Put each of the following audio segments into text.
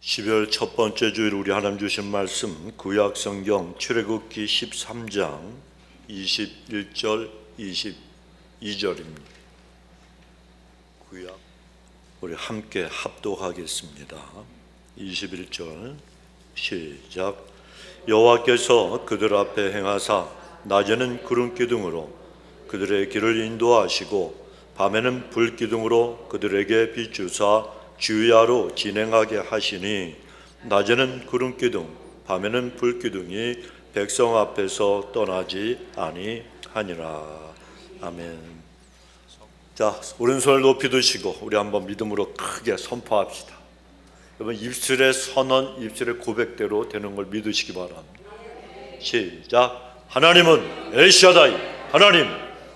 12월 첫 번째 주일 우리 하나님 주신 말씀 구약성경 출애굽기 13장 21절 22절입니다. 구약 우리 함께 합독하겠습니다. 21절 시작. 여호와께서 그들 앞에 행하사 낮에는 구름 기둥으로 그들의 길을 인도하시고 밤에는 불 기둥으로 그들에게 비추사 주야로 진행하게 하시니 낮에는 구름 기둥 밤에는 불 기둥이 백성 앞에서 떠나지 아니하니라. 아멘. 자, 오른손을 높이 드시고 우리 한번 믿음으로 크게 선포합시다. 여러분, 입술의 선언, 입술의 고백대로 되는 걸 믿으시기 바랍니다. 시작. 하나님은 엘샤다이, 하나님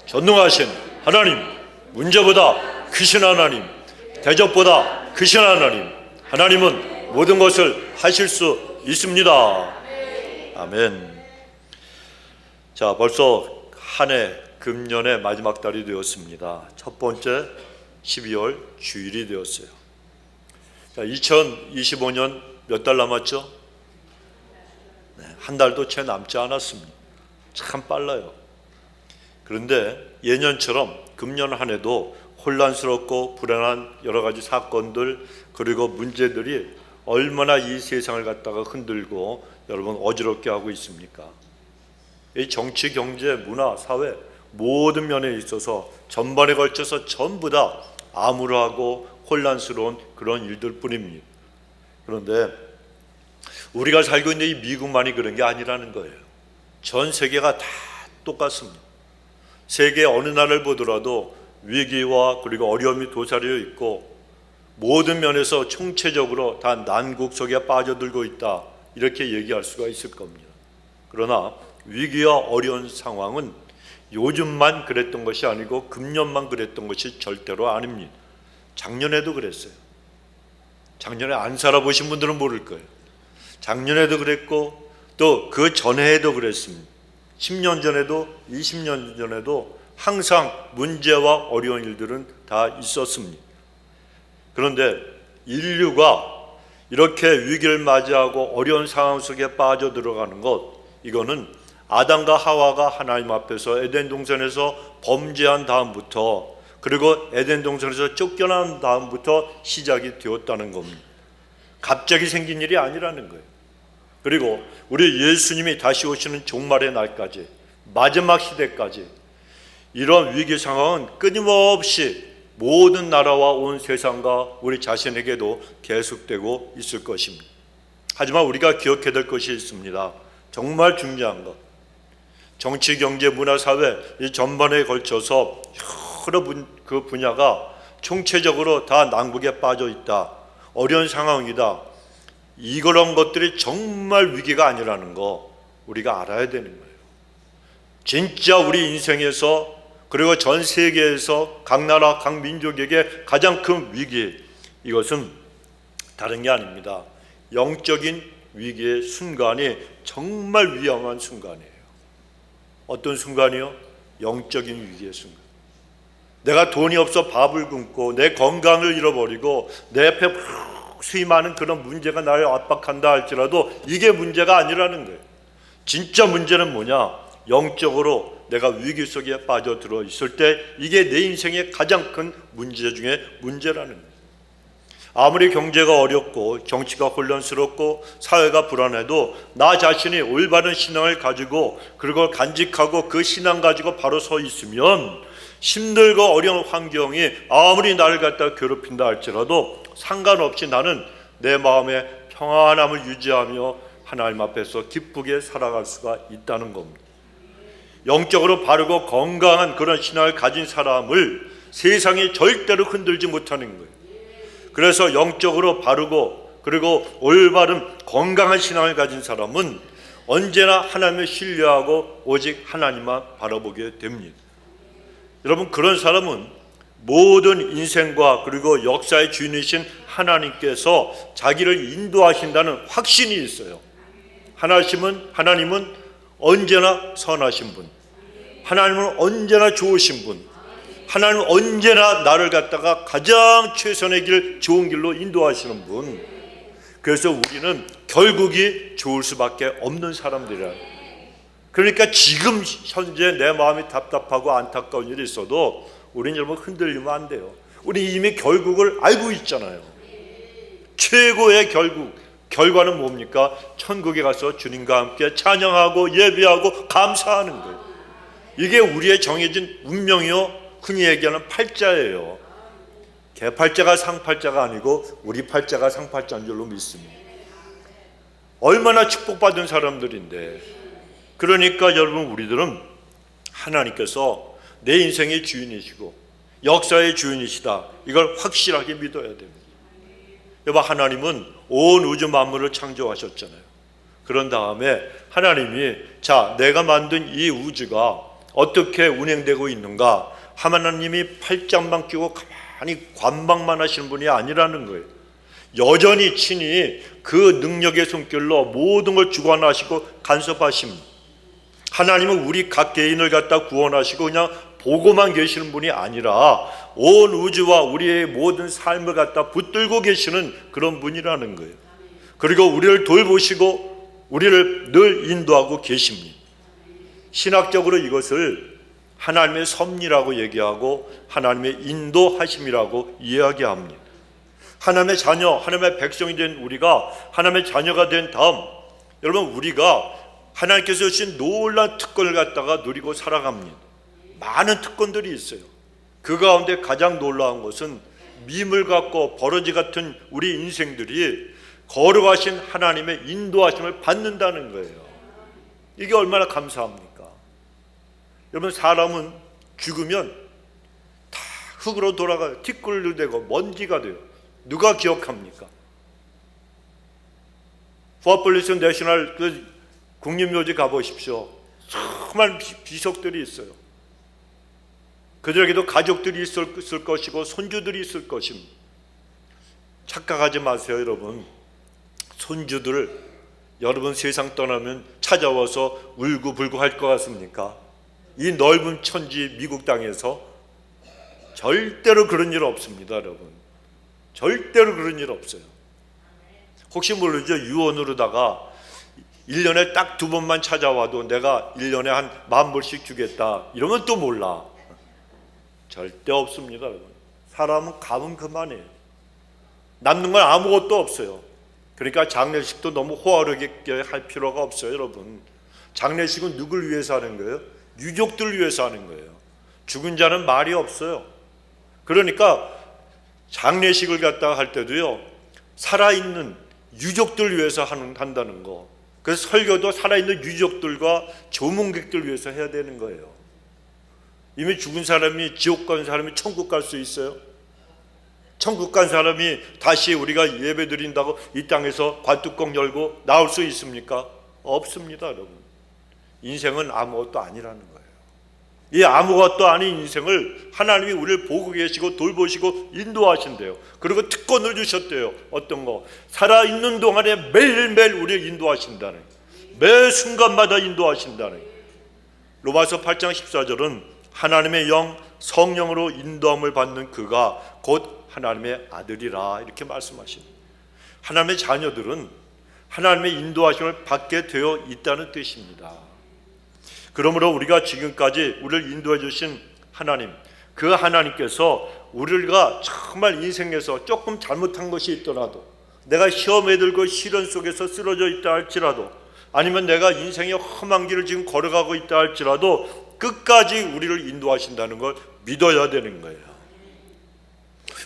전능하신 하나님, 문제보다 크신 하나님, 대적보다 크신 하나님, 하나님은 모든 것을 하실 수 있습니다. 아멘. 자, 벌써 한 해 금년의 마지막 달이 되었습니다. 첫 번째 12월 주일이 되었어요. 자, 2025년 몇 달 남았죠? 네, 한 달도 채 남지 않았습니다. 참 빨라요. 그런데 예년처럼 금년 한 해도 혼란스럽고 불안한 여러 가지 사건들 그리고 문제들이 얼마나 이 세상을 갖다가 흔들고 여러분 어지럽게 하고 있습니까? 이 정치, 경제, 문화, 사회 모든 면에 있어서 전반에 걸쳐서 전부 다 암울하고 혼란스러운 그런 일들 뿐입니다. 그런데 우리가 살고 있는 이 미국만이 그런 게 아니라는 거예요. 전 세계가 다 똑같습니다. 세계 어느 나라를 보더라도 위기와 그리고 어려움이 도사리어 있고 모든 면에서 총체적으로 다 난국 속에 빠져들고 있다, 이렇게 얘기할 수가 있을 겁니다. 그러나 위기와 어려운 상황은 요즘만 그랬던 것이 아니고 금년만 그랬던 것이 절대로 아닙니다. 작년에도 그랬어요. 작년에 안 살아보신 분들은 모를 거예요. 작년에도 그랬고 또 그 전해에도 그랬습니다. 10년 전에도 20년 전에도 항상 문제와 어려운 일들은 다 있었습니다. 그런데 인류가 이렇게 위기를 맞이하고 어려운 상황 속에 빠져들어가는 것, 이거는 아담과 하와가 하나님 앞에서 에덴 동산에서 범죄한 다음부터, 그리고 에덴 동산에서 쫓겨난 다음부터 시작이 되었다는 겁니다. 갑자기 생긴 일이 아니라는 거예요. 그리고 우리 예수님이 다시 오시는 종말의 날까지, 마지막 시대까지 이런 위기 상황은 끊임없이 모든 나라와 온 세상과 우리 자신에게도 계속되고 있을 것입니다. 하지만 우리가 기억해야 될 것이 있습니다. 정말 중요한 것, 정치, 경제, 문화, 사회 이 전반에 걸쳐서 여러 그 분야가 총체적으로 다 난국에 빠져 있다, 어려운 상황이다, 이런 것들이 정말 위기가 아니라는 거 우리가 알아야 되는 거예요. 진짜 우리 인생에서 그리고 전 세계에서 각 나라, 각 민족에게 가장 큰 위기, 이것은 다른 게 아닙니다. 영적인 위기의 순간이 정말 위험한 순간이에요. 어떤 순간이요? 영적인 위기의 순간. 내가 돈이 없어 밥을 굶고 내 건강을 잃어버리고 내 옆에 수히 많은 그런 문제가 나를 압박한다 할지라도 이게 문제가 아니라는 거예요. 진짜 문제는 뭐냐? 영적으로 내가 위기 속에 빠져들어 있을 때 이게 내 인생의 가장 큰 문제 중에 문제라는 거예요. 아무리 경제가 어렵고 정치가 혼란스럽고 사회가 불안해도 나 자신이 올바른 신앙을 가지고 그걸 간직하고 그 신앙 가지고 바로 서 있으면 힘들고 어려운 환경이 아무리 나를 갖다 괴롭힌다 할지라도 상관없이 나는 내 마음의 평안함을 유지하며 하나님 앞에서 기쁘게 살아갈 수가 있다는 겁니다. 영적으로 바르고 건강한 그런 신앙을 가진 사람을 세상이 절대로 흔들지 못하는 거예요. 그래서 영적으로 바르고 그리고 올바른 건강한 신앙을 가진 사람은 언제나 하나님을 신뢰하고 오직 하나님만 바라보게 됩니다. 여러분, 그런 사람은 모든 인생과 그리고 역사의 주인이신 하나님께서 자기를 인도하신다는 확신이 있어요. 하나님은 언제나 선하신 분, 하나님은 언제나 좋으신 분, 하나님은 언제나 나를 갖다가 가장 최선의 길, 좋은 길로 인도하시는 분, 그래서 우리는 결국이 좋을 수밖에 없는 사람들이라. 그러니까 지금 현재 내 마음이 답답하고 안타까운 일이 있어도 우리는 여러분 흔들리면 안 돼요. 우리 이미 결국을 알고 있잖아요. 최고의 결과는 뭡니까? 천국에 가서 주님과 함께 찬양하고 예배하고 감사하는 거예요. 이게 우리의 정해진 운명이요, 흔히 얘기하는 팔자예요. 개팔자가 상팔자가 아니고 우리 팔자가 상팔자인 줄로 믿습니다. 얼마나 축복받은 사람들인데. 그러니까 여러분, 우리들은 하나님께서 내 인생의 주인이시고 역사의 주인이시다, 이걸 확실하게 믿어야 됩니다. 여봐, 하나님은 온 우주 만물을 창조하셨잖아요. 그런 다음에 하나님이 자, 내가 만든 이 우주가 어떻게 운행되고 있는가, 하나님이 팔짱만 끼고 가만히 관망만 하시는 분이 아니라는 거예요. 여전히 친히 그 능력의 손길로 모든 걸 주관하시고 간섭하십니다. 하나님은 우리 각 개인을 갖다 구원하시고 그냥 보고만 계시는 분이 아니라 온 우주와 우리의 모든 삶을 갖다 붙들고 계시는 그런 분이라는 거예요. 그리고 우리를 돌보시고 우리를 늘 인도하고 계십니다. 신학적으로 이것을 하나님의 섭리라고 얘기하고 하나님의 인도하심이라고 이야기합니다. 하나님의 자녀, 하나님의 백성이 된 우리가 하나님의 자녀가 된 다음, 여러분, 우리가 하나님께서 주신 놀라운 특권을 갖다가 누리고 살아갑니다. 많은 특권들이 있어요. 그 가운데 가장 놀라운 것은 밈을 갖고 버러지 같은 우리 인생들이 거룩하신 하나님의 인도하심을 받는다는 거예요. 이게 얼마나 감사합니까? 여러분, 사람은 죽으면 다 흙으로 돌아가요. 티끌로 되고 먼지가 돼요. 누가 기억합니까? 포아폴리스 내셔널 그 국립묘지 가보십시오. 정말 비석들이 있어요. 그들에게도 가족들이 있을 것이고 손주들이 있을 것입니다. 착각하지 마세요, 여러분. 손주들을 여러분 세상 떠나면 찾아와서 울고불고 할 것 같습니까? 이 넓은 천지 미국 땅에서 절대로 그런 일 없습니다, 여러분. 절대로 그런 일 없어요. 혹시 모르죠? 유언으로다가 1년에 딱 2번만 찾아와도 내가 1년에 한 10,000불씩 주겠다, 이러면 또 몰라. 절대 없습니다, 여러분. 사람은 가면 그만해요. 남는 건 아무것도 없어요. 그러니까 장례식도 너무 호화롭게 할 필요가 없어요, 여러분. 장례식은 누굴 위해서 하는 거예요? 유족들 위해서 하는 거예요. 죽은 자는 말이 없어요. 그러니까 장례식을 갖다가 할 때도요, 살아있는 유족들 위해서 한다는 거. 그래서 설교도 살아있는 유족들과 조문객들 위해서 해야 되는 거예요. 이미 죽은 사람이 지옥 간 사람이 천국 갈 수 있어요? 천국 간 사람이 다시 우리가 예배 드린다고 이 땅에서 관뚜껑 열고 나올 수 있습니까? 없습니다, 여러분. 인생은 아무것도 아니라는 거예요. 이 아무것도 아닌 인생을 하나님이 우리를 보고 계시고 돌보시고 인도하신대요. 그리고 특권을 주셨대요. 어떤 거? 살아있는 동안에 매일매일 우리를 인도하신다는, 매 순간마다 인도하신다는. 로마서 8장 14절은 하나님의 영, 성령으로 인도함을 받는 그가 곧 하나님의 아들이라, 이렇게 말씀하십니다. 하나님의 자녀들은 하나님의 인도하심을 받게 되어 있다는 뜻입니다. 그러므로 우리가 지금까지 우리를 인도해 주신 하나님, 그 하나님께서 우리가 정말 인생에서 조금 잘못한 것이 있더라도, 내가 시험에 들고 시련 속에서 쓰러져 있다 할지라도, 아니면 내가 인생의 험한 길을 지금 걸어가고 있다 할지라도 끝까지 우리를 인도하신다는 걸 믿어야 되는 거예요.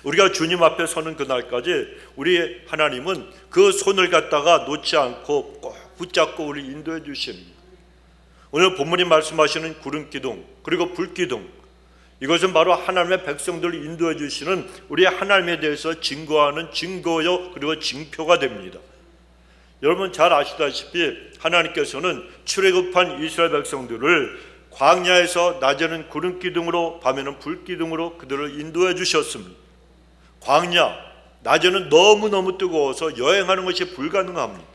우리가 주님 앞에 서는 그날까지 우리 하나님은 그 손을 갖다가 놓지 않고 꼭 붙잡고 우리를 인도해 주십니다. 오늘 본문이 말씀하시는 구름기둥 그리고 불기둥, 이것은 바로 하나님의 백성들을 인도해 주시는 우리 하나님에 대해서 증거하는 증거요, 그리고 징표가 됩니다. 여러분 잘 아시다시피 하나님께서는 출애굽한 이스라엘 백성들을 광야에서 낮에는 구름기둥으로 밤에는 불기둥으로 그들을 인도해 주셨습니다. 광야, 낮에는 너무너무 뜨거워서 여행하는 것이 불가능합니다.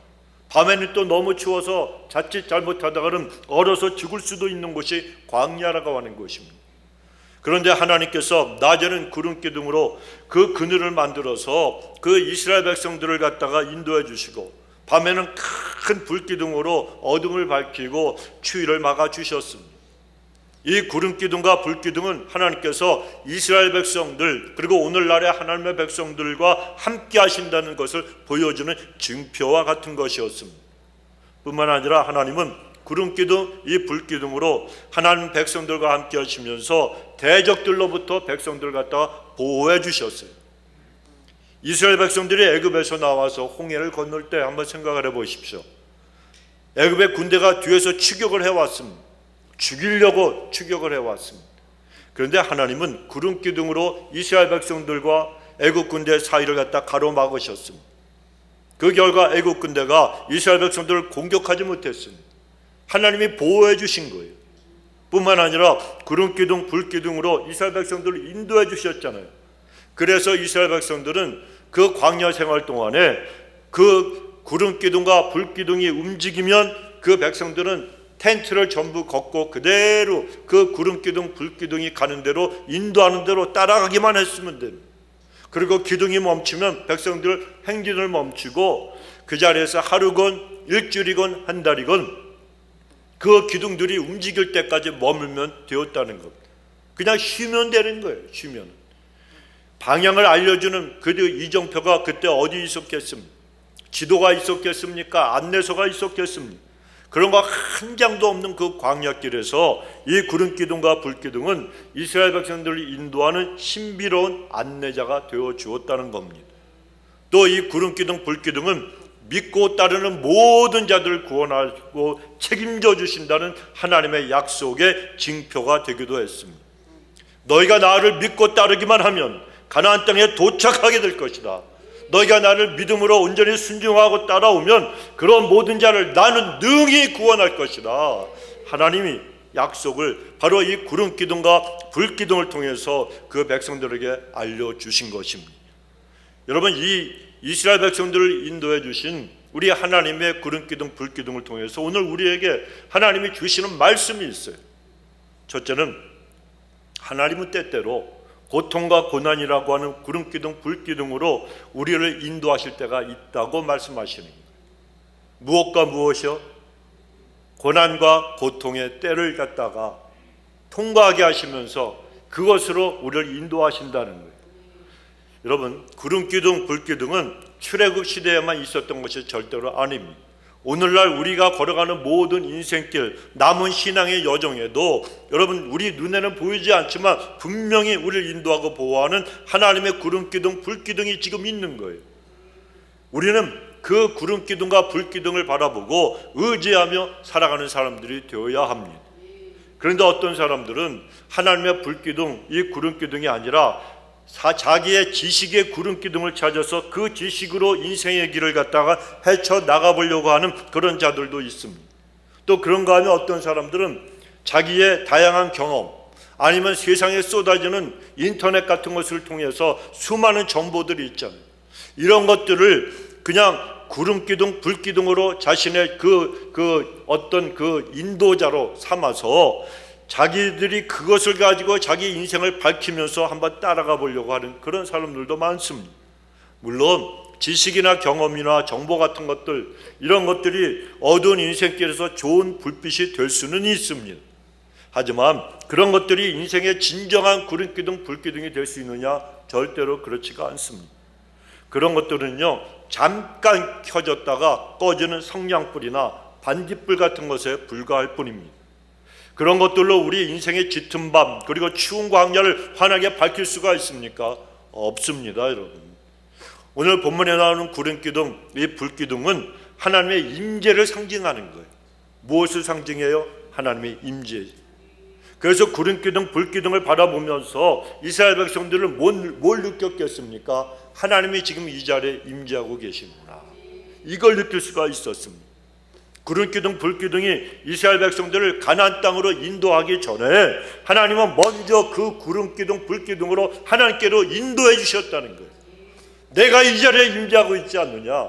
밤에는 또 너무 추워서 자칫 잘못하다가는 얼어서 죽을 수도 있는 곳이 광야라고 하는 것입니다. 그런데 하나님께서 낮에는 구름 기둥으로 그 그늘을 만들어서 그 이스라엘 백성들을 갖다가 인도해 주시고, 밤에는 큰 불기둥으로 어둠을 밝히고 추위를 막아 주셨습니다. 이 구름 기둥과 불 기둥은 하나님께서 이스라엘 백성들, 그리고 오늘날의 하나님의 백성들과 함께 하신다는 것을 보여주는 증표와 같은 것이었습니다. 뿐만 아니라 하나님은 구름 기둥, 이 불 기둥으로 하나님 백성들과 함께 하시면서 대적들로부터 백성들을 갖다가 보호해 주셨어요. 이스라엘 백성들이 애굽에서 나와서 홍해를 건널 때 한번 생각을 해 보십시오. 애굽의 군대가 뒤에서 추격을 해왔습니다. 죽이려고 추격을 해왔습니다. 그런데 하나님은 구름 기둥으로 이스라엘 백성들과 애굽 군대 사이를 갖다 가로막으셨습니다. 그 결과 애굽 군대가 이스라엘 백성들을 공격하지 못했습니다. 하나님이 보호해 주신 거예요. 뿐만 아니라 구름 기둥, 불 기둥으로 이스라엘 백성들을 인도해 주셨잖아요. 그래서 이스라엘 백성들은 그 광야 생활 동안에 그 구름 기둥과 불 기둥이 움직이면 그 백성들은 텐트를 전부 걷고 그대로 그 구름 기둥, 불 기둥이 가는 대로, 인도하는 대로 따라가기만 했으면 됩니다. 그리고 기둥이 멈추면 백성들 행진을 멈추고 그 자리에서 하루건 일주일이건 한 달이건 그 기둥들이 움직일 때까지 머물면 되었다는 겁니다. 그냥 쉬면 되는 거예요. 쉬면. 방향을 알려주는 그 이정표가 그때 어디 있었겠습니까? 지도가 있었겠습니까? 안내서가 있었겠습니까? 그런 거 한 장도 없는 그 광야길에서 이 구름 기둥과 불 기둥은 이스라엘 백성들을 인도하는 신비로운 안내자가 되어 주었다는 겁니다. 또 이 구름 기둥, 불 기둥은 믿고 따르는 모든 자들을 구원하고 책임져 주신다는 하나님의 약속의 징표가 되기도 했습니다. 너희가 나를 믿고 따르기만 하면 가나안 땅에 도착하게 될 것이다. 너희가 나를 믿음으로 온전히 순종하고 따라오면 그런 모든 자를 나는 능히 구원할 것이다. 하나님이 약속을 바로 이 구름 기둥과 불 기둥을 통해서 그 백성들에게 알려주신 것입니다. 여러분, 이 이스라엘 백성들을 인도해 주신 우리 하나님의 구름 기둥, 불 기둥을 통해서 오늘 우리에게 하나님이 주시는 말씀이 있어요. 첫째는 하나님은 때때로 고통과 고난이라고 하는 구름 기둥, 불 기둥으로 우리를 인도하실 때가 있다고 말씀하시는 거예요. 무엇과 무엇이요? 고난과 고통의 때를 갖다가 통과하게 하시면서 그것으로 우리를 인도하신다는 거예요. 여러분, 구름 기둥, 불 기둥은 출애굽 시대에만 있었던 것이 절대로 아닙니다. 오늘날 우리가 걸어가는 모든 인생길, 남은 신앙의 여정에도 여러분, 우리 눈에는 보이지 않지만 분명히 우리를 인도하고 보호하는 하나님의 구름 기둥, 불 기둥이 지금 있는 거예요. 우리는 그 구름 기둥과 불 기둥을 바라보고 의지하며 살아가는 사람들이 되어야 합니다. 그런데 어떤 사람들은 하나님의 불 기둥, 이 구름 기둥이 아니라 자기의 지식의 구름 기둥을 찾아서 그 지식으로 인생의 길을 갖다가 헤쳐 나가보려고 하는 그런 자들도 있습니다. 또 그런가 하면 어떤 사람들은 자기의 다양한 경험, 아니면 세상에 쏟아지는 인터넷 같은 것을 통해서 수많은 정보들이 있잖아요. 이런 것들을 그냥 구름 기둥, 불 기둥으로 자신의 어떤 인도자로 삼아서 자기들이 그것을 가지고 자기 인생을 밝히면서 한번 따라가 보려고 하는 그런 사람들도 많습니다. 물론 지식이나 경험이나 정보 같은 것들, 이런 것들이 어두운 인생길에서 좋은 불빛이 될 수는 있습니다. 하지만 그런 것들이 인생의 진정한 구름 기둥, 불 기둥이 될 수 있느냐? 절대로 그렇지가 않습니다. 그런 것들은요, 잠깐 켜졌다가 꺼지는 성냥불이나 반딧불 같은 것에 불과할 뿐입니다. 그런 것들로 우리 인생의 짙은 밤, 그리고 추운 광야를 환하게 밝힐 수가 있습니까? 없습니다, 여러분. 오늘 본문에 나오는 구름 기둥, 이 불 기둥은 하나님의 임재를 상징하는 거예요. 무엇을 상징해요? 하나님의 임재. 그래서 구름 기둥, 불 기둥을 바라보면서 이스라엘 백성들은 뭘 느꼈겠습니까? 하나님이 지금 이 자리에 임재하고 계시구나. 이걸 느낄 수가 있었습니다. 구름 기둥, 불 기둥이 이스라엘 백성들을 가나안 땅으로 인도하기 전에 하나님은 먼저 그 구름 기둥, 불 기둥으로 하나님께로 인도해 주셨다는 거예요. 내가 이 자리에 임재하고 있지 않느냐?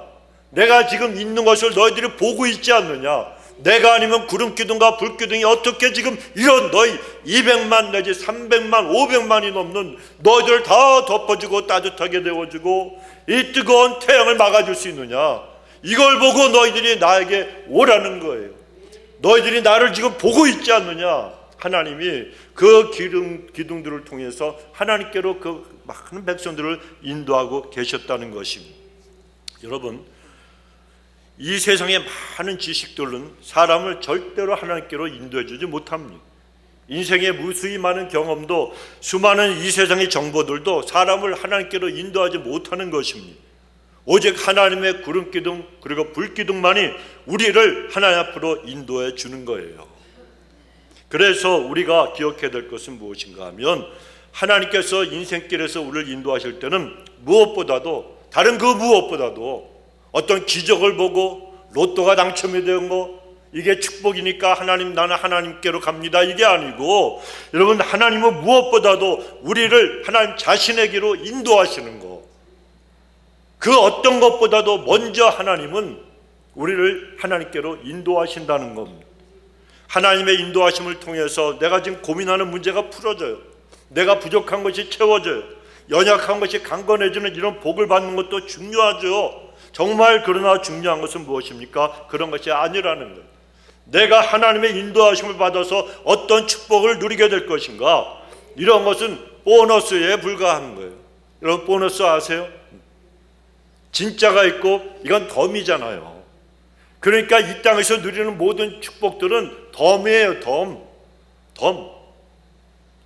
내가 지금 있는 것을 너희들이 보고 있지 않느냐? 내가 아니면 구름 기둥과 불 기둥이 어떻게 지금 이런 너희 200만 내지 300만 500만이 넘는 너희들 다 덮어주고 따뜻하게 데워주고 이 뜨거운 태양을 막아줄 수 있느냐? 이걸 보고 너희들이 나에게 오라는 거예요. 너희들이 나를 지금 보고 있지 않느냐? 하나님이 그 기둥들을 통해서 하나님께로 그 많은 백성들을 인도하고 계셨다는 것입니다. 여러분, 이 세상의 많은 지식들은 사람을 절대로 하나님께로 인도해 주지 못합니다. 인생의 무수히 많은 경험도 수많은 이 세상의 정보들도 사람을 하나님께로 인도하지 못하는 것입니다. 오직 하나님의 구름기둥 그리고 불기둥만이 우리를 하나님 앞으로 인도해 주는 거예요. 그래서 우리가 기억해야 될 것은 무엇인가 하면 하나님께서 인생길에서 우리를 인도하실 때는 무엇보다도 다른 그 무엇보다도 어떤 기적을 보고 로또가 당첨이 된 거 이게 축복이니까 하나님 나는 하나님께로 갑니다 이게 아니고 여러분 하나님은 무엇보다도 우리를 하나님 자신에게로 인도하시는 거 그 어떤 것보다도 먼저 하나님은 우리를 하나님께로 인도하신다는 겁니다. 하나님의 인도하심을 통해서 내가 지금 고민하는 문제가 풀어져요. 내가 부족한 것이 채워져요. 연약한 것이 강건해지는 이런 복을 받는 것도 중요하죠. 정말 그러나 중요한 것은 무엇입니까? 그런 것이 아니라는 거예요. 내가 하나님의 인도하심을 받아서 어떤 축복을 누리게 될 것인가? 이런 것은 보너스에 불과한 거예요. 여러분 보너스 아세요? 진짜가 있고 이건 덤이잖아요. 그러니까 이 땅에서 누리는 모든 축복들은 덤이에요. 덤.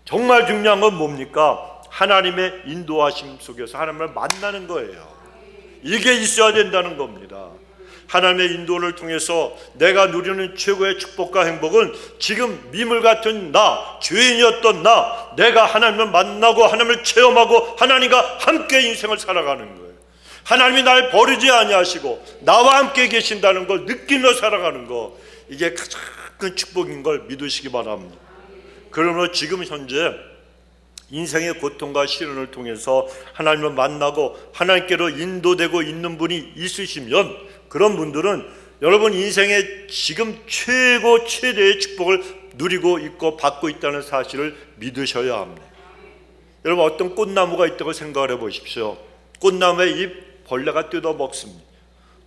정말 중요한 건 뭡니까? 하나님의 인도하심 속에서 하나님을 만나는 거예요. 이게 있어야 된다는 겁니다. 하나님의 인도를 통해서 내가 누리는 최고의 축복과 행복은 지금 미물 같은 나, 죄인이었던 나, 내가 하나님을 만나고 하나님을 체험하고 하나님과 함께 인생을 살아가는 거예요. 하나님이 날 버리지 아니하시고 나와 함께 계신다는 걸 느끼며 살아가는 거, 이게 가장 큰 축복인 걸 믿으시기 바랍니다. 그러므로 지금 현재 인생의 고통과 시련을 통해서 하나님을 만나고 하나님께로 인도되고 있는 분이 있으시면 그런 분들은 여러분 인생의 지금 최대의 축복을 누리고 있고 받고 있다는 사실을 믿으셔야 합니다. 여러분 어떤 꽃나무가 있다고 생각을 해보십시오. 꽃나무의 잎 벌레가 뜯어 먹습니다.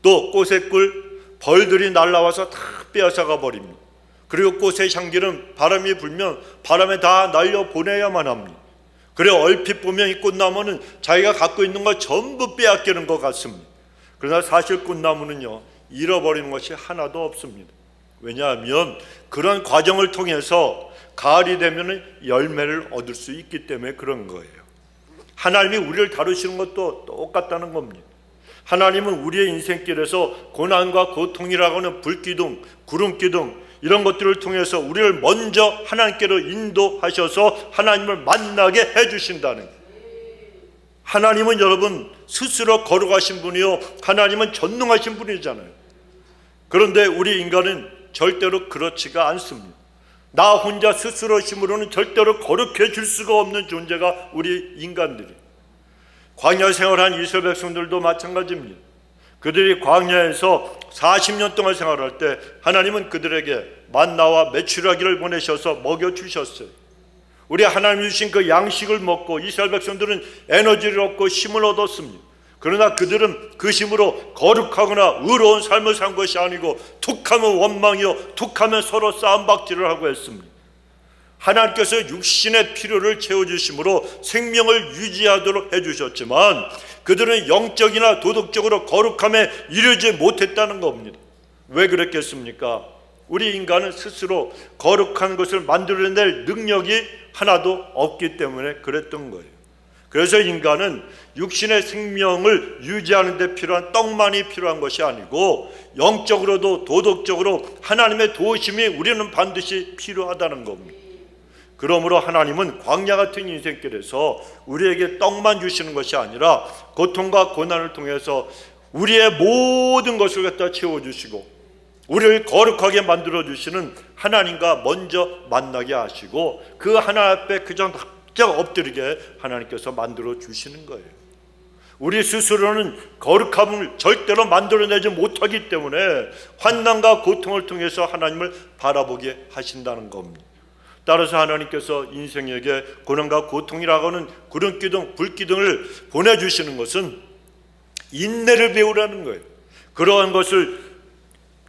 또 꽃의 꿀 벌들이 날라와서 다 빼앗아가 버립니다. 그리고 꽃의 향기는 바람이 불면 바람에 다 날려보내야만 합니다. 그래 얼핏 보면 이 꽃나무는 자기가 갖고 있는 걸 전부 빼앗기는 것 같습니다. 그러나 사실 꽃나무는요 잃어버리는 것이 하나도 없습니다. 왜냐하면 그런 과정을 통해서 가을이 되면 열매를 얻을 수 있기 때문에 그런 거예요. 하나님이 우리를 다루시는 것도 똑같다는 겁니다. 하나님은 우리의 인생길에서 고난과 고통이라고 하는 불기둥, 구름기둥 이런 것들을 통해서 우리를 먼저 하나님께로 인도하셔서 하나님을 만나게 해주신다는 거예요. 하나님은 여러분 스스로 걸어가신 분이요 하나님은 전능하신 분이잖아요. 그런데 우리 인간은 절대로 그렇지가 않습니다. 나 혼자 스스로 힘으로는 절대로 거룩해 질 수가 없는 존재가 우리 인간들이. 광야 생활한 이스라엘 백성들도 마찬가지입니다. 그들이 광야에서 40년 동안 생활할 때 하나님은 그들에게 만나와 메추라기를 보내셔서 먹여주셨어요. 우리 하나님이 주신 그 양식을 먹고 이스라엘 백성들은 에너지를 얻고 힘을 얻었습니다. 그러나 그들은 그 힘으로 거룩하거나 의로운 삶을 산 것이 아니고 툭하면 원망이요 툭하면 서로 싸움박질을 하고 했습니다. 하나님께서 육신의 필요를 채워주심으로 생명을 유지하도록 해주셨지만 그들은 영적이나 도덕적으로 거룩함에 이르지 못했다는 겁니다. 왜 그랬겠습니까? 우리 인간은 스스로 거룩한 것을 만들어낼 능력이 하나도 없기 때문에 그랬던 거예요. 그래서 인간은 육신의 생명을 유지하는 데 필요한 떡만이 필요한 것이 아니고 영적으로도 도덕적으로 하나님의 도우심이 우리는 반드시 필요하다는 겁니다. 그러므로 하나님은 광야 같은 인생길에서 우리에게 떡만 주시는 것이 아니라 고통과 고난을 통해서 우리의 모든 것을 갖다 채워주시고 우리를 거룩하게 만들어주시는 하나님과 먼저 만나게 하시고 그 하나님 앞에 그저 엎드리게 하나님께서 만들어 주시는 거예요. 우리 스스로는 거룩함을 절대로 만들어내지 못하기 때문에 환난과 고통을 통해서 하나님을 바라보게 하신다는 겁니다. 따라서 하나님께서 인생에게 고난과 고통이라고 하는 구름기둥, 불기둥을 보내주시는 것은 인내를 배우라는 거예요. 그러한 것을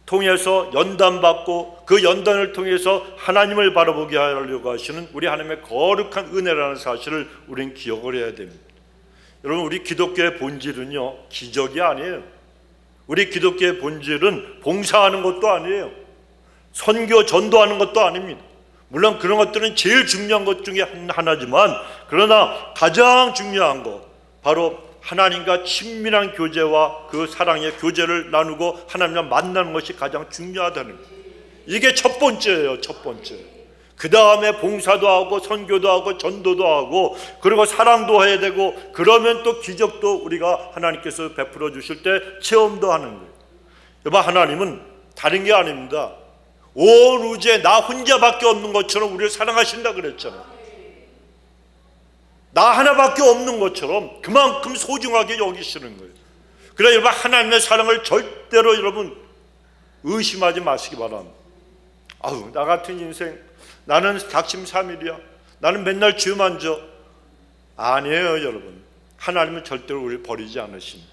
통해서 연단받고 그 연단을 통해서 하나님을 바라보게 하려고 하시는 우리 하나님의 거룩한 은혜라는 사실을 우리는 기억을 해야 됩니다. 여러분, 우리 기독교의 본질은요, 기적이 아니에요. 우리 기독교의 본질은 봉사하는 것도 아니에요. 선교, 전도하는 것도 아닙니다. 물론 그런 것들은 제일 중요한 것 중에 하나지만, 그러나 가장 중요한 것, 바로 하나님과 친밀한 교제와 그 사랑의 교제를 나누고 하나님과 만나는 것이 가장 중요하다는 거예요. 이게 첫 번째예요. 첫 번째. 그 다음에 봉사도 하고 선교도 하고 전도도 하고 그리고 사랑도 해야 되고, 그러면 또 기적도 우리가 하나님께서 베풀어 주실 때 체험도 하는 거예요. 여러분, 하나님은 다른 게 아닙니다. 온 우주에 나 혼자밖에 없는 것처럼 우리를 사랑하신다 그랬잖아요. 나 하나밖에 없는 것처럼 그만큼 소중하게 여기시는 거예요. 그래서 여러분, 하나님의 사랑을 절대로 여러분 의심하지 마시기 바랍니다. 아우, 나 같은 인생, 나는 작심삼일이야, 나는 맨날 죄만 져. 아니에요. 여러분, 하나님은 절대로 우리를 버리지 않으십니다.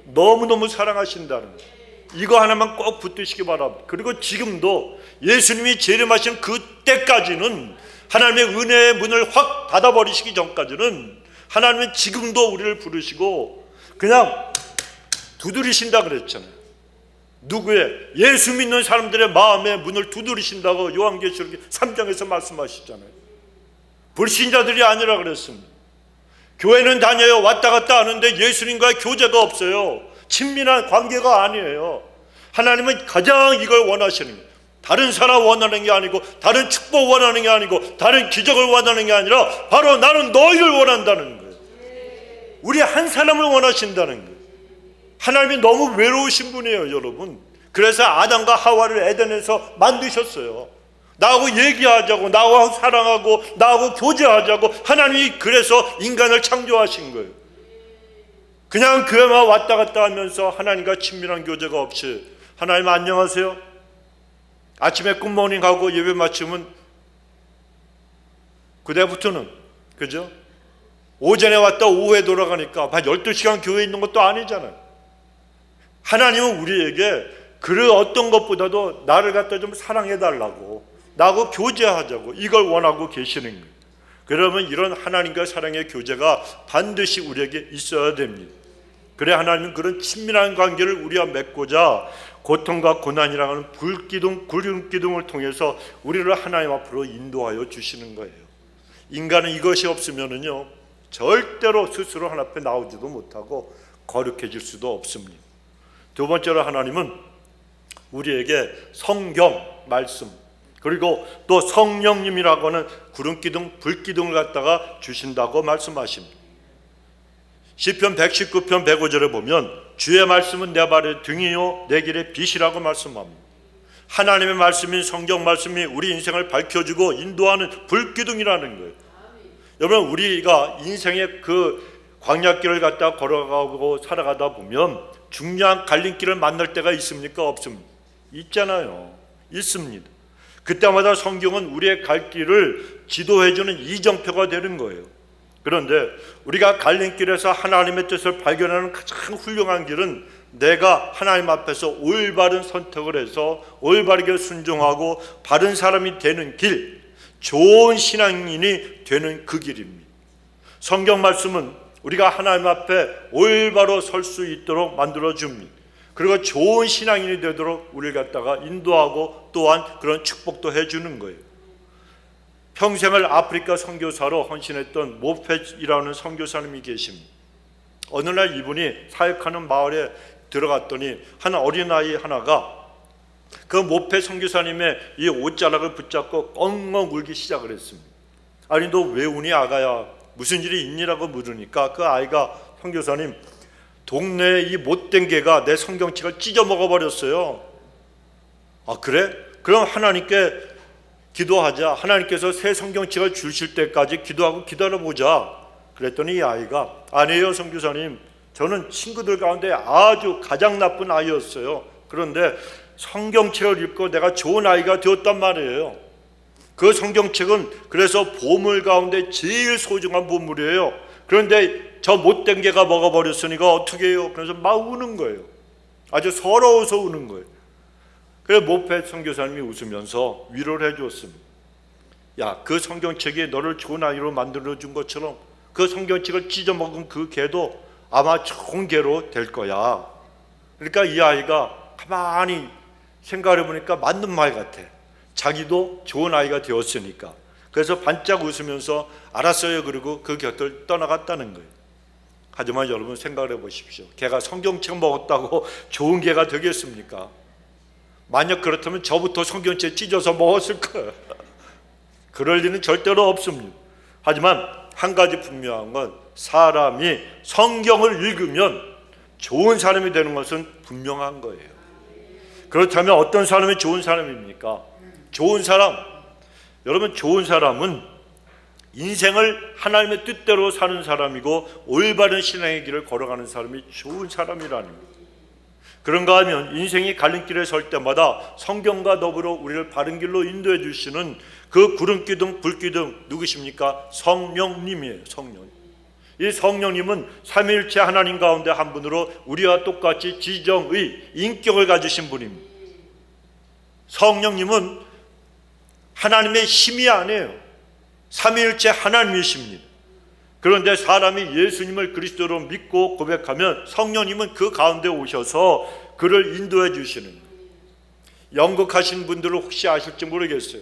너무너무 사랑하신다는 거예요. 이거 하나만 꼭 붙드시기 바랍니다. 그리고 지금도 예수님이 재림하신 그때까지는, 하나님의 은혜의 문을 확 닫아버리시기 전까지는 하나님은 지금도 우리를 부르시고 그냥 두드리신다 그랬잖아요. 누구의? 예수 믿는 사람들의 마음의 문을 두드리신다고 요한계시록 3장에서 말씀하시잖아요. 불신자들이 아니라 그랬습니다. 교회는 다녀요, 왔다 갔다 하는데 예수님과의 교제가 없어요. 친밀한 관계가 아니에요. 하나님은 가장 이걸 원하시는 거예요. 다른 사람 원하는 게 아니고, 다른 축복 원하는 게 아니고, 다른 기적을 원하는 게 아니라 바로 나는 너희를 원한다는 거예요. 우리 한 사람을 원하신다는 거예요. 하나님이 너무 외로우신 분이에요, 여러분. 그래서 아담과 하와를 에덴에서 만드셨어요. 나하고 얘기하자고, 나하고 사랑하고, 나하고 교제하자고. 하나님이 그래서 인간을 창조하신 거예요. 그냥 그에만 왔다 갔다 하면서 하나님과 친밀한 교제가 없이, 하나님 안녕하세요, 아침에 굿모닝 하고 예배 마치면 그때부터는, 그죠? 오전에 왔다 오후에 돌아가니까 한 12시간 교회에 있는 것도 아니잖아요. 하나님은 우리에게 그 어떤 것보다도 나를 갖다 좀 사랑해달라고, 나하고 교제하자고, 이걸 원하고 계시는 거예요. 그러면 이런 하나님과 사랑의 교제가 반드시 우리에게 있어야 됩니다. 그래 하나님은 그런 친밀한 관계를 우리와 맺고자 고통과 고난이라는 불기둥, 구름기둥을 통해서 우리를 하나님 앞으로 인도하여 주시는 거예요. 인간은 이것이 없으면은요, 절대로 스스로 하나님 앞에 나오지도 못하고 거룩해질 수도 없습니다. 두 번째로 하나님은 우리에게 성경, 말씀, 그리고 또 성령님이라고 하는 구름기둥, 불기둥을 갖다가 주신다고 말씀하십니다. 시편 119편 105절에 보면 주의 말씀은 내 발의 등이요 내 길의 빛이라고 말씀합니다. 하나님의 말씀인 성경 말씀이 우리 인생을 밝혀주고 인도하는 불기둥이라는 거예요. 여러분, 우리가 인생의 그 광야길을 갖다 걸어가고 살아가다 보면 중요한 갈림길을 만날 때가 있습니까? 없습니까? 있잖아요. 있습니다. 그때마다 성경은 우리의 갈 길을 지도해주는 이정표가 되는 거예요. 그런데 우리가 갈림길에서 하나님의 뜻을 발견하는 가장 훌륭한 길은 내가 하나님 앞에서 올바른 선택을 해서 올바르게 순종하고 바른 사람이 되는 길, 좋은 신앙인이 되는 그 길입니다. 성경 말씀은 우리가 하나님 앞에 올바로 설 수 있도록 만들어줍니다. 그리고 좋은 신앙인이 되도록 우리를 갖다가 인도하고 또한 그런 축복도 해주는 거예요. 평생을 아프리카 선교사로 헌신했던 모펫이라는 선교사님이 계십니다. 어느 날 이분이 사역하는 마을에 들어갔더니 한 어린아이 하나가 그 모펫 선교사님의 이 옷자락을 붙잡고 엉엉 울기 시작을 했습니다. 아니, 너 왜 우니 아가야? 무슨 일이 있니라고 물으니까 그 아이가, 선교사님, 동네에 이 못된 개가 내 성경책을 찢어 먹어버렸어요. 아, 그래? 그럼 하나님께 기도하자. 하나님께서 새 성경책을 주실 때까지 기도하고 기다려보자. 그랬더니 이 아이가, 아니에요 선교사님, 저는 친구들 가운데 아주 가장 나쁜 아이였어요. 그런데 성경책을 읽고 내가 좋은 아이가 되었단 말이에요. 그 성경책은 그래서 보물 가운데 제일 소중한 보물이에요. 그런데 저 못된 개가 먹어버렸으니까 어떻게 해요? 그래서 막 우는 거예요. 아주 서러워서 우는 거예요. 그래서 모페 선교사님이 웃으면서 위로를 해주었습니다. 야, 그 성경책이 너를 좋은 아이로 만들어준 것처럼 그 성경책을 찢어먹은 그 개도 아마 좋은 개로 될 거야. 그러니까 이 아이가 가만히 생각해 보니까 맞는 말 같아. 자기도 좋은 아이가 되었으니까. 그래서 반짝 웃으면서 알았어요. 그리고 그 곁을 떠나갔다는 거예요. 하지만 여러분 생각해 보십시오. 개가 성경책 먹었다고 좋은 개가 되겠습니까? 만약 그렇다면 저부터 성경책 찢어서 먹었을 거예요. 그럴 리는 절대로 없습니다. 하지만 한 가지 분명한 건 사람이 성경을 읽으면 좋은 사람이 되는 것은 분명한 거예요. 그렇다면 어떤 사람이 좋은 사람입니까? 좋은 사람, 여러분 좋은 사람은 인생을 하나님의 뜻대로 사는 사람이고 올바른 신앙의 길을 걸어가는 사람이 좋은 사람이라는 거예요. 그런가 하면 인생이 갈림길에 설 때마다 성경과 더불어 우리를 바른 길로 인도해 주시는 그 구름기둥 불기둥 누구십니까? 성령님이에요. 성령. 이 성령님은 삼위일체 하나님 가운데 한 분으로 우리와 똑같이 지정의 인격을 가지신 분입니다. 성령님은 하나님의 힘이 아니에요. 삼위일체 하나님이십니다. 그런데 사람이 예수님을 그리스도로 믿고 고백하면 성령님은 그 가운데 오셔서 그를 인도해 주시는 거예요. 연극하신 분들은 혹시 아실지 모르겠어요.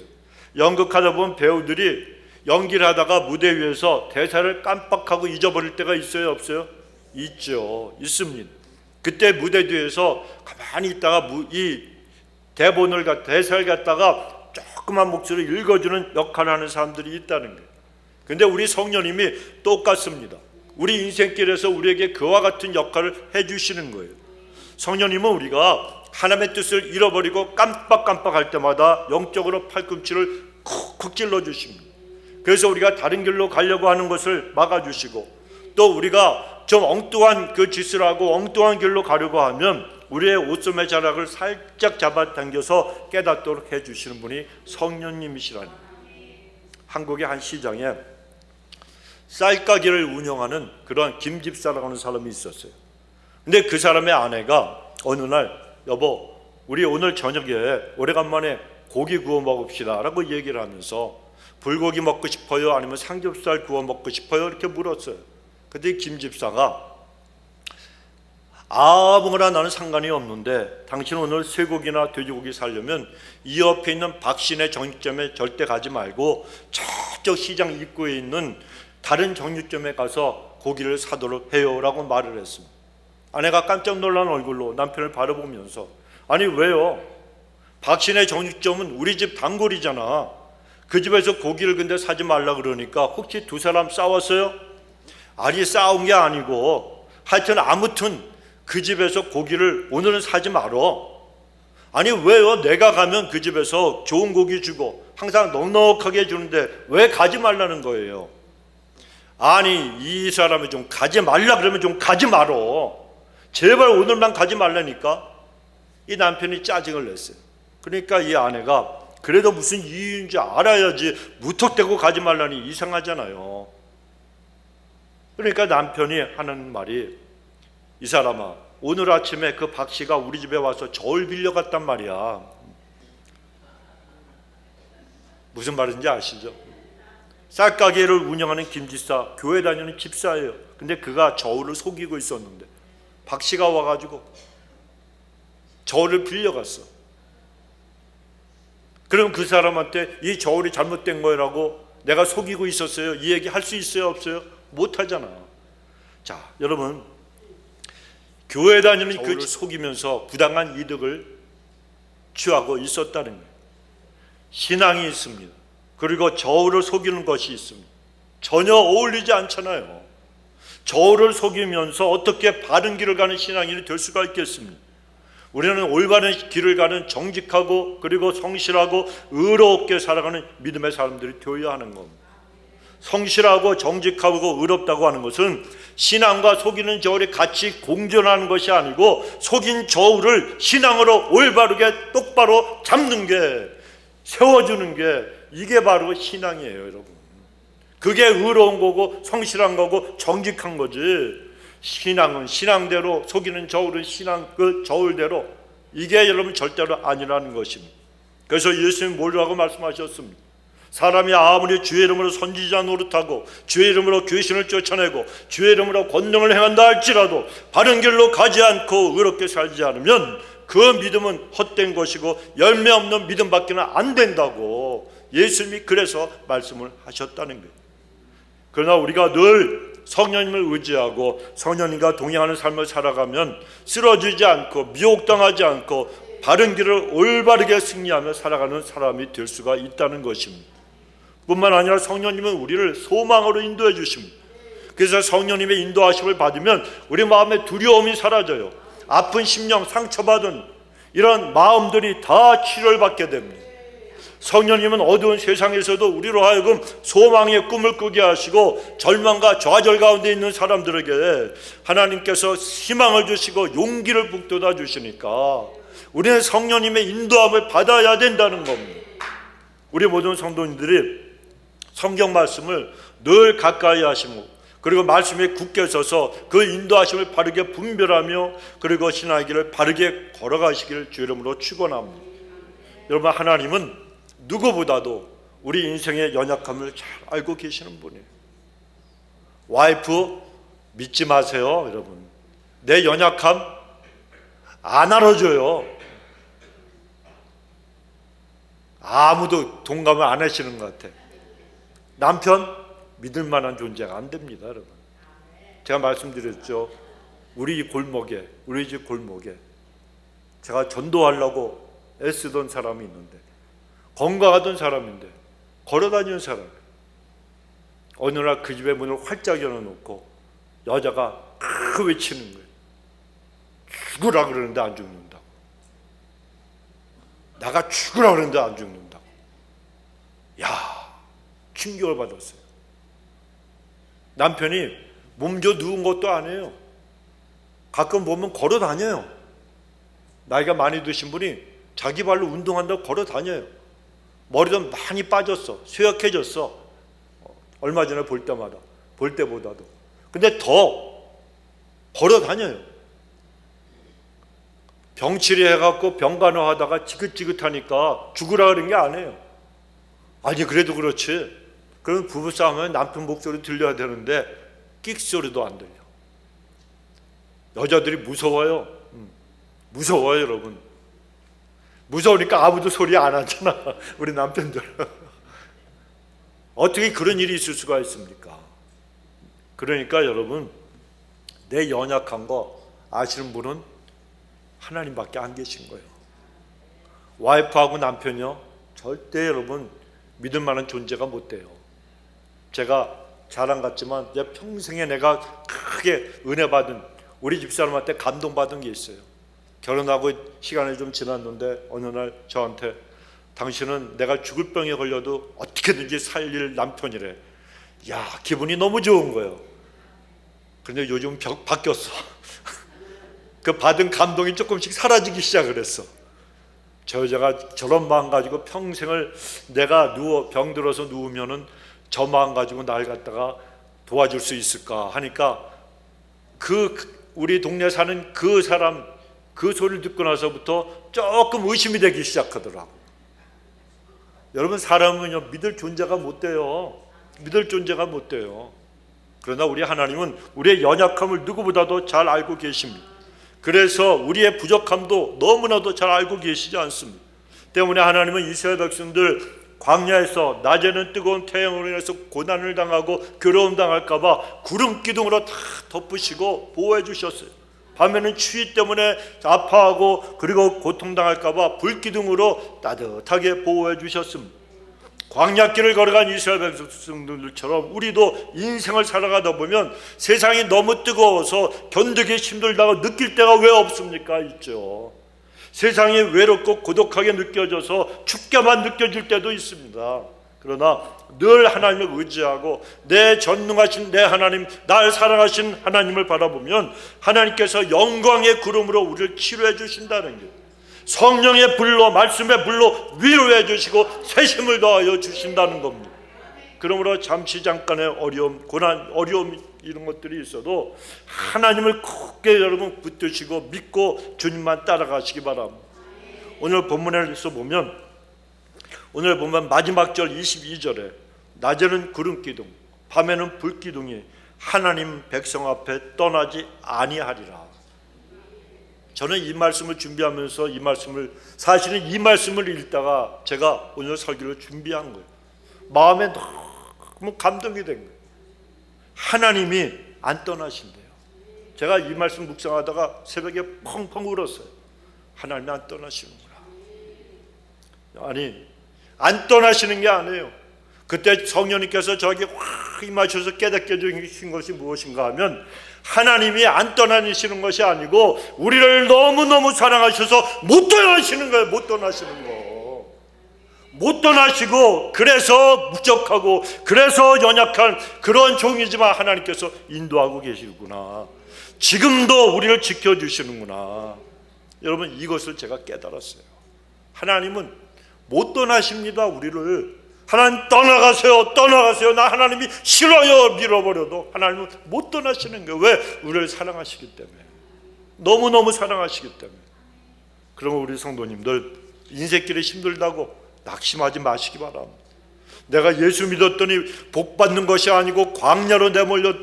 연극하다 보면 배우들이 연기를 하다가 무대 위에서 대사를 깜빡하고 잊어버릴 때가 있어요, 없어요? 있죠. 있습니다. 그때 무대 뒤에서 가만히 있다가 이 대사를 갖다가 조그만 목소리로 읽어주는 역할을 하는 사람들이 있다는 거예요. 근데 우리 성령님이 똑같습니다. 우리 인생길에서 우리에게 그와 같은 역할을 해주시는 거예요. 성령님은 우리가 하나님의 뜻을 잃어버리고 깜빡깜빡할 때마다 영적으로 팔꿈치를 쿡쿡 찔러주십니다. 그래서 우리가 다른 길로 가려고 하는 것을 막아주시고, 또 우리가 좀 엉뚱한 그 짓을 하고 엉뚱한 길로 가려고 하면 우리의 옷소매 자락을 살짝 잡아당겨서 깨닫도록 해주시는 분이 성령님이시라니. 한국의 한 시장에 쌀가게를 운영하는 그런 김집사라고 하는 사람이 있었어요. 근데 그 사람의 아내가 어느 날, 여보, 우리 오늘 저녁에 오래간만에 고기 구워 먹읍시다 라고 얘기를 하면서 불고기 먹고 싶어요? 아니면 삼겹살 구워 먹고 싶어요? 이렇게 물었어요. 근데 김집사가 아무거나 나는 상관이 없는데 당신 오늘 쇠고기나 돼지고기 사려면 이 옆에 있는 박신의 정육점에 절대 가지 말고 저쪽 시장 입구에 있는 다른 정육점에 가서 고기를 사도록 해요 라고 말을 했습니다. 아내가 깜짝 놀란 얼굴로 남편을 바라보면서, 아니 왜요? 박신의 정육점은 우리 집 단골이잖아. 그 집에서 고기를 근데 사지 말라 그러니까 혹시 두 사람 싸웠어요? 아니 싸운 게 아니고 하여튼 아무튼 그 집에서 고기를 오늘은 사지 말어. 아니 왜요? 내가 가면 그 집에서 좋은 고기 주고 항상 넉넉하게 주는데 왜 가지 말라는 거예요? 아니 이 사람이 좀 가지 말라 그러면 좀 가지 말어. 제발 오늘만 가지 말라니까. 이 남편이 짜증을 냈어요. 그러니까 이 아내가 그래도 무슨 이유인지 알아야지 무턱대고 가지 말라니 이상하잖아요. 그러니까 남편이 하는 말이, 이 사람아, 오늘 아침에 그 박 씨가 우리 집에 와서 저울 빌려갔단 말이야. 무슨 말인지 아시죠? 쌀가게를 운영하는 김집사, 교회 다니는 집사예요. 근데 그가 저울을 속이고 있었는데 박 씨가 와가지고 저울을 빌려갔어. 그럼 그 사람한테 이 저울이 잘못된 거라고 내가 속이고 있었어요, 이 얘기 할 수 있어요, 없어요? 못하잖아. 자, 여러분, 교회 다니는 그 속이면서 부당한 이득을 취하고 있었다는 거예요. 신앙이 있습니다. 그리고 저울을 속이는 것이 있습니다. 전혀 어울리지 않잖아요. 저울을 속이면서 어떻게 바른 길을 가는 신앙인이 될 수가 있겠습니까? 우리는 올바른 길을 가는 정직하고 그리고 성실하고 의롭게 살아가는 믿음의 사람들이 되어야 하는 겁니다. 성실하고 정직하고 의롭다고 하는 것은 신앙과 속이는 저울이 같이 공존하는 것이 아니고 속인 저울을 신앙으로 올바르게 똑바로 잡는 게, 세워주는 게, 이게 바로 신앙이에요, 여러분. 그게 의로운 거고 성실한 거고 정직한 거지. 신앙은 신앙대로, 속이는 저울은 신앙 그 저울대로, 이게 여러분 절대로 아니라는 것입니다. 그래서 예수님 뭐라고 말씀하셨습니까? 사람이 아무리 주의 이름으로 선지자 노릇하고 주의 이름으로 귀신을 쫓아내고 주의 이름으로 권능을 행한다 할지라도 바른 길로 가지 않고 의롭게 살지 않으면 그 믿음은 헛된 것이고 열매 없는 믿음밖에는 안 된다고 예수님이 그래서 말씀을 하셨다는 거예요. 그러나 우리가 늘 성령님을 의지하고 성령님과 동행하는 삶을 살아가면 쓰러지지 않고 미혹당하지 않고 바른 길을 올바르게 승리하며 살아가는 사람이 될 수가 있다는 것입니다. 뿐만 아니라 성령님은 우리를 소망으로 인도해 주십니다. 그래서 성령님의 인도하심을 받으면 우리 마음의 두려움이 사라져요. 아픈 심령, 상처받은 이런 마음들이 다 치료를 받게 됩니다. 성령님은 어두운 세상에서도 우리로 하여금 소망의 꿈을 꾸게 하시고 절망과 좌절 가운데 있는 사람들에게 하나님께서 희망을 주시고 용기를 북돋아 주시니까 우리는 성령님의 인도함을 받아야 된다는 겁니다. 우리 모든 성도님들이 성경 말씀을 늘 가까이 하시고 그리고 말씀에 굳게 서서 그 인도하심을 바르게 분별하며 그리고 신앙의 길을 바르게 걸어가시기를 주 이름으로 축원합니다. 여러분, 하나님은 누구보다도 우리 인생의 연약함을 잘 알고 계시는 분이에요. 와이프 믿지 마세요, 여러분. 내 연약함 안 알아줘요. 아무도 동감을 안 하시는 것 같아. 남편 믿을 만한 존재가 안 됩니다, 여러분. 제가 말씀드렸죠. 우리 집 골목에 제가 전도하려고 애쓰던 사람이 있는데, 건강하던 사람인데 걸어다니는 사람, 어느 날 그 집의 문을 활짝 열어놓고 여자가 외치는 거예요. 죽으라 그러는데 안 죽는다고. 나가 죽으라 그러는데 안 죽는다고. 야, 충격을 받았어요. 남편이 몸져 누운 것도 아니에요. 가끔 보면 걸어 다녀요. 나이가 많이 드신 분이 자기 발로 운동한다고 걸어 다녀요. 머리도 많이 빠졌어. 쇠약해졌어. 얼마 전에 볼 때보다도. 근데 더 걸어 다녀요. 병치료 해갖고 병간호하다가 지긋지긋하니까 죽으라 그런 게 아니에요. 아니, 그래도 그렇지. 그럼 부부싸움은 남편 목소리 들려야 되는데 끽소리도 안 들려. 여자들이 무서워요. 무서워요, 여러분. 무서우니까 아무도 소리 안 하잖아, 우리 남편들. 어떻게 그런 일이 있을 수가 있습니까? 그러니까 여러분, 내 연약한 거 아시는 분은 하나님밖에 안 계신 거예요. 와이프하고 남편이요, 절대 여러분 믿을 만한 존재가 못 돼요. 제가 자랑 같지만 내 평생에 내가 크게 은혜 받은, 우리 집사람한테 감동받은 게 있어요. 결혼하고 시간이 좀 지났는데 어느 날 저한테 당신은 내가 죽을 병에 걸려도 어떻게든지 살릴 남편이래. 야, 기분이 너무 좋은 거예요. 그런데 요즘 바뀌었어. 그 받은 감동이 조금씩 사라지기 시작을 했어. 저 여자가 저런 마음 가지고 평생을 내가 병들어서 누우면은 저 마음 가지고 날 갖다가 도와줄 수 있을까 하니까 우리 동네 사는 그 사람 그 소리를 듣고 나서부터 조금 의심이 되기 시작하더라고. 여러분, 사람은요 믿을 존재가 못 돼요. 믿을 존재가 못 돼요. 그러나 우리 하나님은 우리의 연약함을 누구보다도 잘 알고 계십니다. 그래서 우리의 부족함도 너무나도 잘 알고 계시지 않습니다. 때문에 하나님은 이스라엘 백성들 광야에서 낮에는 뜨거운 태양으로 인해서 고난을 당하고 괴로움 당할까 봐 구름 기둥으로 다 덮으시고 보호해 주셨어요. 밤에는 추위 때문에 아파하고 그리고 고통당할까 봐 불기둥으로 따뜻하게 보호해 주셨습니다. 광야길을 걸어간 이스라엘 백성들처럼 우리도 인생을 살아가다 보면 세상이 너무 뜨거워서 견디기 힘들다고 느낄 때가 왜 없습니까? 있죠. 세상이 외롭고 고독하게 느껴져서 춥게만 느껴질 때도 있습니다. 그러나 늘 하나님을 의지하고 내 전능하신 내 하나님, 날 사랑하신 하나님을 바라보면 하나님께서 영광의 구름으로 우리를 치료해 주신다는 게, 성령의 불로, 말씀의 불로 위로해 주시고 새심을 더하여 주신다는 겁니다. 그러므로 잠깐의 어려움, 고난, 어려움 이런 것들이 있어도 하나님을 굳게 여러분 붙드시고 믿고 주님만 따라가시기 바랍니다. 오늘 본문에서 보면, 오늘 보면 마지막 절 22절에 낮에는 구름 기둥, 밤에는 불 기둥이 하나님 백성 앞에 떠나지 아니하리라. 저는 이 말씀을 준비하면서 사실은 이 말씀을 읽다가 제가 오늘 설교를 준비한 거예요. 마음에 너무 감동이 된 거예요. 하나님이 안 떠나신대요. 제가 이 말씀 묵상하다가 새벽에 펑펑 울었어요. 하나님이 안 떠나시는구나. 아니, 안 떠나시는 게 아니에요. 그때 성령님께서 저에게 확 임하셔서 깨닫게 해주신 것이 무엇인가 하면, 하나님이 안 떠나시는 것이 아니고 우리를 너무너무 사랑하셔서 못 떠나시는 거예요. 못 떠나시는 거. 못 떠나시고, 그래서 무적하고 그래서 연약한 그런 종이지만 하나님께서 인도하고 계시구나. 지금도 우리를 지켜주시는구나. 여러분, 이것을 제가 깨달았어요. 하나님은 못 떠나십니다. 우리를. 하나님 떠나가세요, 떠나가세요. 나 하나님이 싫어요 밀어버려도 하나님은 못 떠나시는 거예요. 왜? 우리를 사랑하시기 때문에, 너무너무 사랑하시기 때문에. 그러면 우리 성도님들, 인생길이 힘들다고 낙심하지 마시기 바랍니다. 내가 예수 믿었더니 복 받는 것이 아니고 광야로 내몰려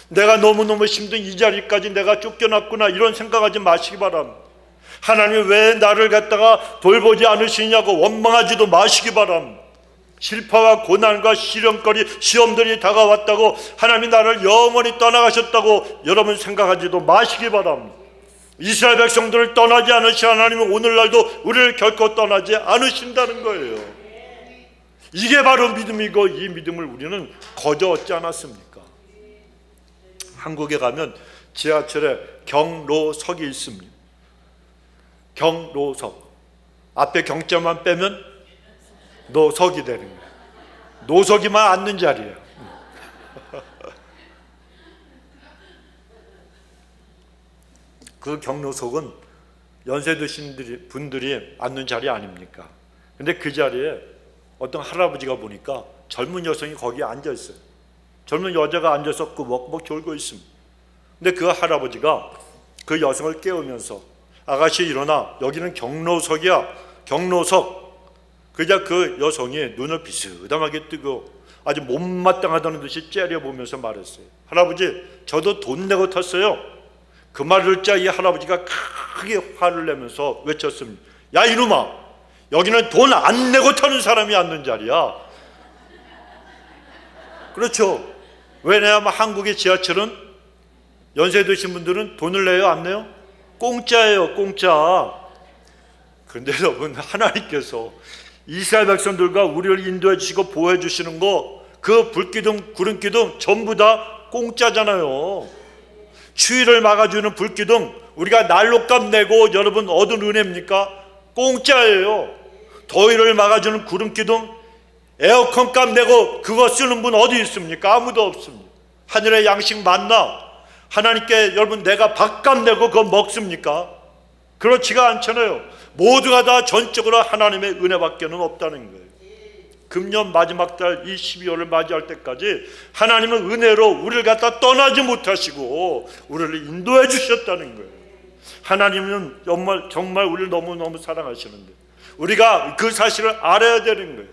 내가 너무너무 힘든 이 자리까지 내가 쫓겨났구나, 이런 생각하지 마시기 바랍니다. 하나님이 왜 나를 갖다가 돌보지 않으시냐고 원망하지도 마시기 바랍니다. 실패와 고난과 시련거리, 시험들이 다가왔다고 하나님이 나를 영원히 떠나가셨다고 여러분 생각하지도 마시기 바랍니다. 이스라엘 백성들을 떠나지 않으신 하나님은 오늘날도 우리를 결코 떠나지 않으신다는 거예요. 이게 바로 믿음이고, 이 믿음을 우리는 거저 얻지 않았습니까? 한국에 가면 지하철에 경로석이 있습니다. 경로석 앞에 경자만 빼면 노석이 되는 거예요. 노석이만 앉는 자리예요. 그 경로석은 연세 드신 분들이 앉는 자리 아닙니까? 근데 그 자리에 어떤 할아버지가 보니까 젊은 여성이 거기에 앉아 있어요. 젊은 여자가 앉아서 꾸벅꾸벅 졸고 있습니다. 근데 그 할아버지가 그 여성을 깨우면서, 아가씨 일어나, 여기는 경로석이야, 경로석. 그자 그 여성이 눈을 비스듬하게 뜨고 아주 못마땅하다는 듯이 째려보면서 말했어요. 할아버지, 저도 돈 내고 탔어요. 그 말을 듣자 이 할아버지가 크게 화를 내면서 외쳤습니다. 야 이놈아, 여기는 돈 안 내고 타는 사람이 앉는 자리야. 그렇죠. 왜냐하면 한국의 지하철은 연세 드신 분들은 돈을 내요, 안 내요? 공짜예요, 공짜. 그런데 여러분, 하나님께서 이스라엘 백성들과 우리를 인도해 주시고 보호해 주시는 거, 그 불기둥, 구름기둥 전부 다 공짜잖아요. 추위를 막아주는 불기둥, 우리가 난로값 내고 여러분 얻은 은혜입니까? 공짜예요. 더위를 막아주는 구름기둥, 에어컨 값 내고 그거 쓰는 분 어디 있습니까? 아무도 없습니다. 하늘의 양식 만나, 하나님께 여러분 내가 밥값 내고 그거 먹습니까? 그렇지가 않잖아요. 모두가 다 전적으로 하나님의 은혜밖에는 없다는 거예요. 금년 마지막 달 이 12월을 맞이할 때까지 하나님은 은혜로 우리를 갖다 떠나지 못하시고 우리를 인도해 주셨다는 거예요. 하나님은 정말 우리를 너무너무 사랑하시는데 우리가 그 사실을 알아야 되는 거예요.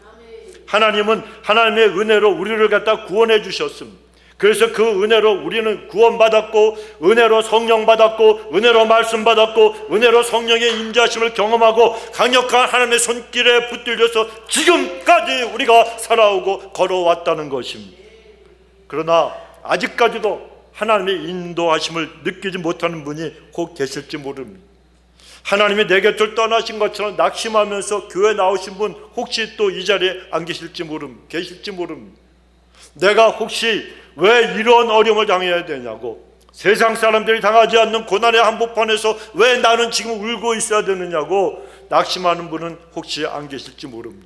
하나님은 하나님의 은혜로 우리를 갖다 구원해 주셨습니다. 그래서 그 은혜로 우리는 구원받았고, 은혜로 성령 받았고, 은혜로 말씀 받았고, 은혜로 성령의 인자심을 경험하고 강력한 하나님의 손길에 붙들려서 지금까지 우리가 살아오고 걸어왔다는 것입니다. 그러나 아직까지도 하나님의 인도하심을 느끼지 못하는 분이 혹 계실지 모릅니다. 하나님이 내 곁을 떠나신 것처럼 낙심하면서 교회 나오신 분 혹시 또 이 자리에 안 계실지 모릅니다. 내가 혹시 왜 이런 어려움을 당해야 되냐고, 세상 사람들이 당하지 않는 고난의 한복판에서 왜 나는 지금 울고 있어야 되느냐고 낙심하는 분은 혹시 안 계실지 모릅니다.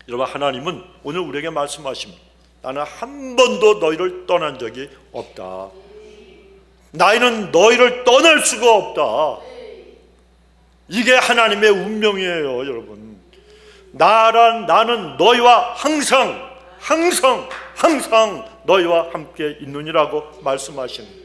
여러분, 하나님은 오늘 우리에게 말씀하십니다. 나는 한 번도 너희를 떠난 적이 없다. 나는 너희를 떠날 수가 없다. 이게 하나님의 운명이에요, 여러분. 나는 너희와 항상 너희와 함께 있느니라고 말씀하십니다.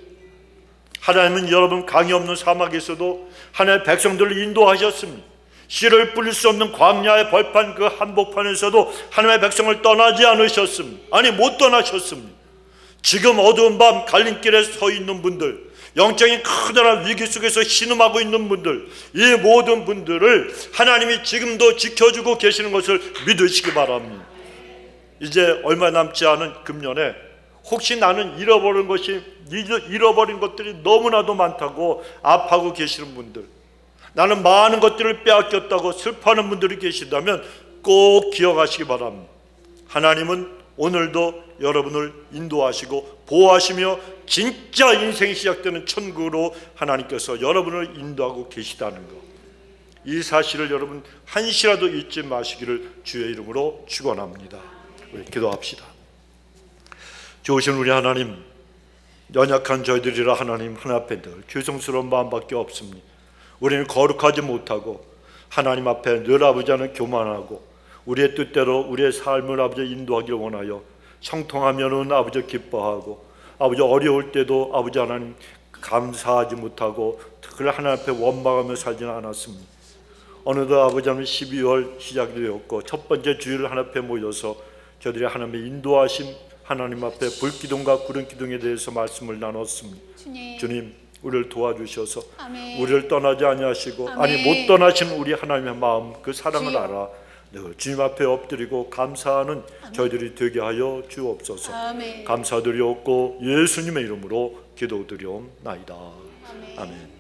하나님은 여러분 강이 없는 사막에서도 하나님의 백성들을 인도하셨습니다. 씨를 뿌릴 수 없는 광야의 벌판 그 한복판에서도 하나님의 백성을 떠나지 않으셨습니다. 아니, 못 떠나셨습니다. 지금 어두운 밤 갈림길에 서 있는 분들, 영적인 커다란 위기 속에서 신음하고 있는 분들, 이 모든 분들을 하나님이 지금도 지켜주고 계시는 것을 믿으시기 바랍니다. 이제 얼마 남지 않은 금년에 혹시 나는 잃어버린 것들이 너무나도 많다고 아파하고 계시는 분들, 나는 많은 것들을 빼앗겼다고 슬퍼하는 분들이 계시다면 꼭 기억하시기 바랍니다. 하나님은 오늘도 여러분을 인도하시고 보호하시며 진짜 인생이 시작되는 천국으로 하나님께서 여러분을 인도하고 계시다는 것, 이 사실을 여러분 한시라도 잊지 마시기를 주의 이름으로 축원합니다. 우리 기도합시다. 좋으신 우리 하나님, 연약한 저희들이라 하나님 하나님께 늘 죄송스러운 마음밖에 없습니다. 우리는 거룩하지 못하고 하나님 앞에 늘 아버지는 교만하고 우리의 뜻대로 우리의 삶을 아버지 인도하기를 원하여 형통하면은 아버지 기뻐하고 아버지 어려울 때도 아버지 하나님 감사하지 못하고 그걸 하나님 앞에 원망하며 살지는 않았습니다. 어느덧 아버지 하나님 12월 시작이 되었고 첫 번째 주일을 하나님 앞에 모여서 저희들이 하나님의 인도하심, 하나님 앞에 불기둥과 구름기둥에 대해서 말씀을 나눴습니다. 주님, 우리를 도와주셔서 아멘. 우리를 떠나지 아니하시고 아멘. 아니 못 떠나신 우리 하나님의 마음, 그 사랑을 주여. 알아 늘 주님 앞에 엎드리고 감사하는 아멘. 저희들이 되게 하여 주옵소서. 아멘. 감사드리옵고 예수님의 이름으로 기도드리옵나이다. 아멘. 아멘.